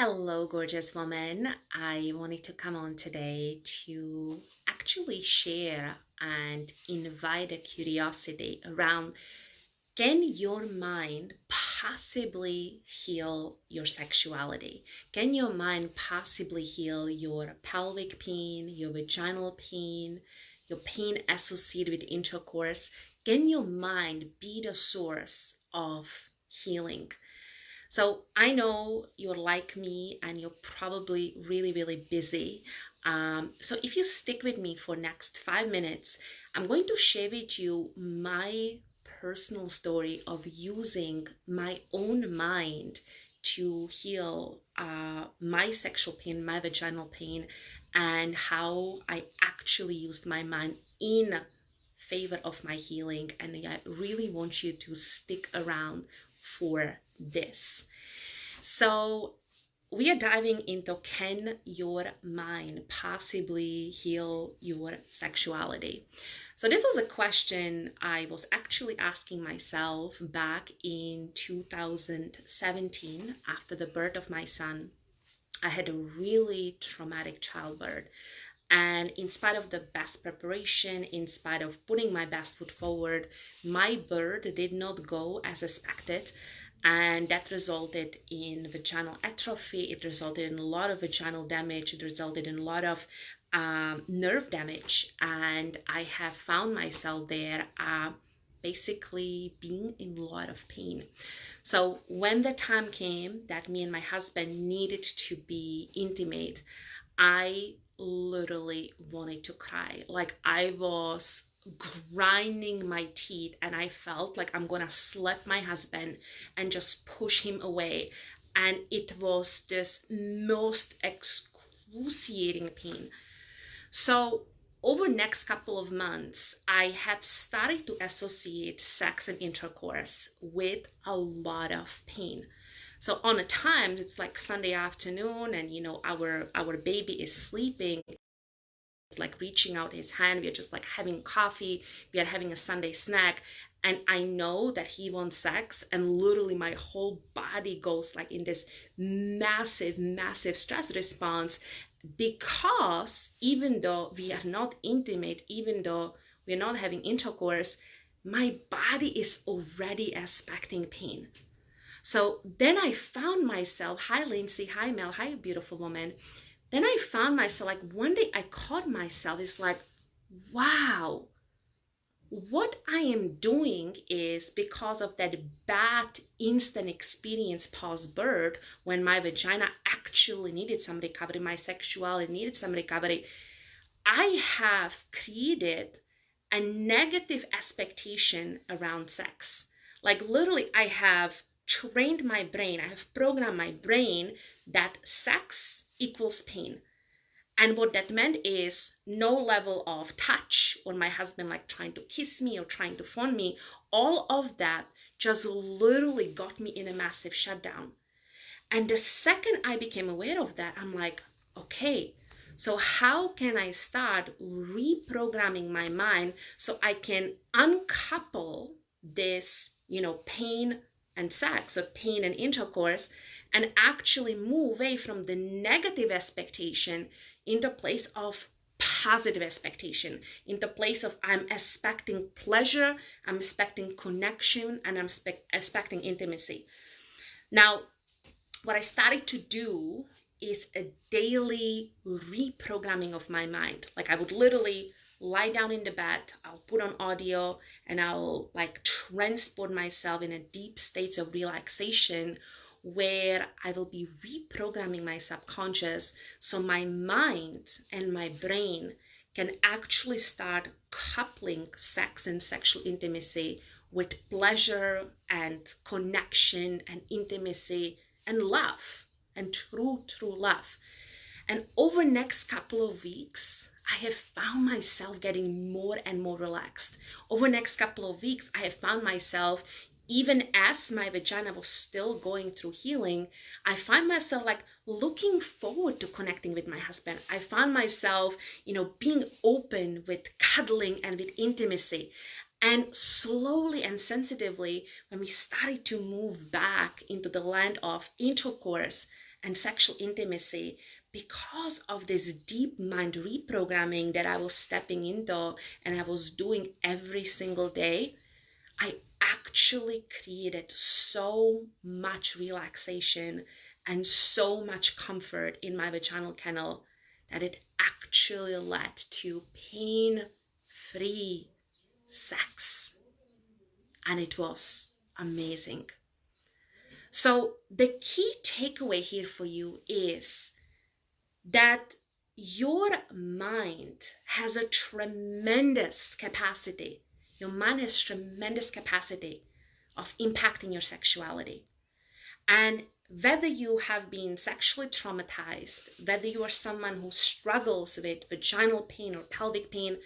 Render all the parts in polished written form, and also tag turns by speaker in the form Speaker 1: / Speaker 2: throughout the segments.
Speaker 1: Hello, gorgeous woman. I wanted to come on today to actually share and invite a curiosity around, can your mind possibly heal your sexuality? Can your mind possibly heal your pelvic pain, your vaginal pain, your pain associated with intercourse? Can your mind be the source of healing? So I know you're like me and you're probably really, really busy. So if you stick with me for next 5 minutes, I'm going to share with you my personal story of using my own mind to heal my sexual pain, my vaginal pain, and how I actually used my mind in favor of my healing. And I really want you to stick around for this. So we are diving into, can your mind possibly heal your sexuality? So this was a question I was actually asking myself back in 2017 after the birth of my son. I had a really traumatic childbirth. And in spite of the best preparation, in spite of putting my best foot forward, my birth did not go as expected. And that resulted in vaginal atrophy. It resulted in a lot of vaginal damage. It resulted in a lot of nerve damage. And I have found myself there basically being in a lot of pain. So when the time came that me and my husband needed to be intimate, I literally wanted to cry. Like I was grinding my teeth and I felt like I'm gonna slap my husband and just push him away. And it was this most excruciating pain. So over next couple of months, I have started to associate sex and intercourse with a lot of pain. So on a times it's like Sunday afternoon and our baby is sleeping. It's like reaching out his hand. We are just like having coffee. We are having a Sunday snack. And I know that he wants sex, and literally my whole body goes like in this massive, massive stress response, because even though we are not intimate, even though we're not having intercourse, my body is already expecting pain. So then I found myself, hi Lindsay, hi Mel, hi beautiful woman. Then I found myself like one day I caught myself, it's like, wow, what I am doing is because of that bad instant experience post birth, when my vagina actually needed some recovery, my sexuality needed some recovery, I have created a negative expectation around sex. Like literally, I have trained my brain, I have programmed my brain that sex equals pain. And what that meant is no level of touch, or my husband like trying to kiss me or trying to phone me. All of that just literally got me in a massive shutdown. And the second I became aware of that, I'm like, okay, so how can I start reprogramming my mind so I can uncouple this, pain and sex, or pain and intercourse, and actually move away from the negative expectation into place of positive expectation, into place of I'm expecting pleasure, I'm expecting connection, and I'm expecting intimacy. Now, what I started to do is a daily reprogramming of my mind. Like I would literally lie down in the bed, I'll put on audio, and I'll like transport myself in a deep state of relaxation where I will be reprogramming my subconscious so my mind and my brain can actually start coupling sex and sexual intimacy with pleasure and connection and intimacy and love and true love. And over next couple of weeks, I have found myself getting more and more relaxed. Over next couple of weeks, I have found myself, even as my vagina was still going through healing, I find myself like looking forward to connecting with my husband. I found myself, being open with cuddling and with intimacy. And slowly and sensitively, when we started to move back into the land of intercourse and sexual intimacy, because of this deep mind reprogramming that I was stepping into and I was doing every single day, I actually created so much relaxation and so much comfort in my vaginal canal that it actually led to pain-free sex. And it was amazing. So the key takeaway here for you is that your mind has a tremendous capacity. Your mind has tremendous capacity of impacting your sexuality. And whether you have been sexually traumatized, whether you are someone who struggles with vaginal pain or pelvic pain,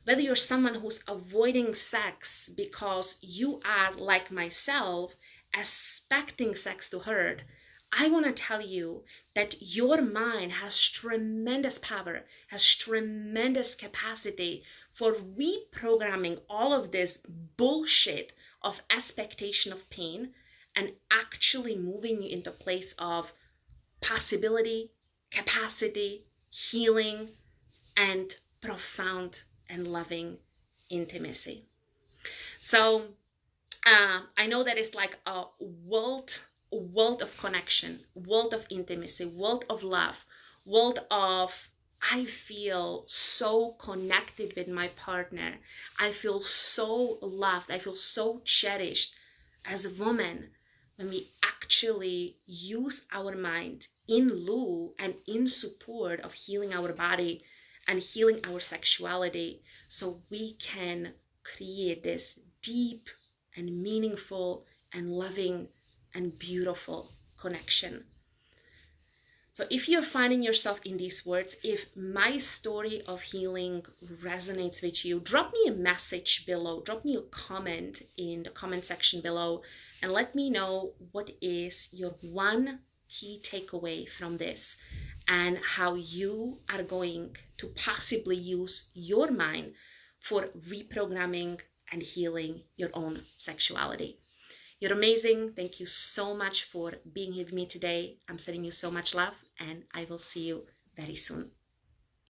Speaker 1: whether you're someone who's avoiding sex because you are, like myself, expecting sex to hurt, I want to tell you that your mind has tremendous power, has tremendous capacity for reprogramming all of this bullshit of expectation of pain and actually moving you into a place of possibility, capacity, healing, and profound and loving intimacy. So I know that it's like a world of connection, world of intimacy, world of love, world of I feel so connected with my partner. I feel so loved. I feel so cherished as a woman when we actually use our mind in lieu and in support of healing our body and healing our sexuality, so we can create this deep and meaningful and loving and beautiful connection. So if you're finding yourself in these words, if my story of healing resonates with you, drop me a message below, drop me a comment in the comment section below, and let me know what is your one key takeaway from this and how you are going to possibly use your mind for reprogramming and healing your own sexuality. You're amazing. Thank you so much for being here with me today. I'm sending you so much love, and I will see you very soon.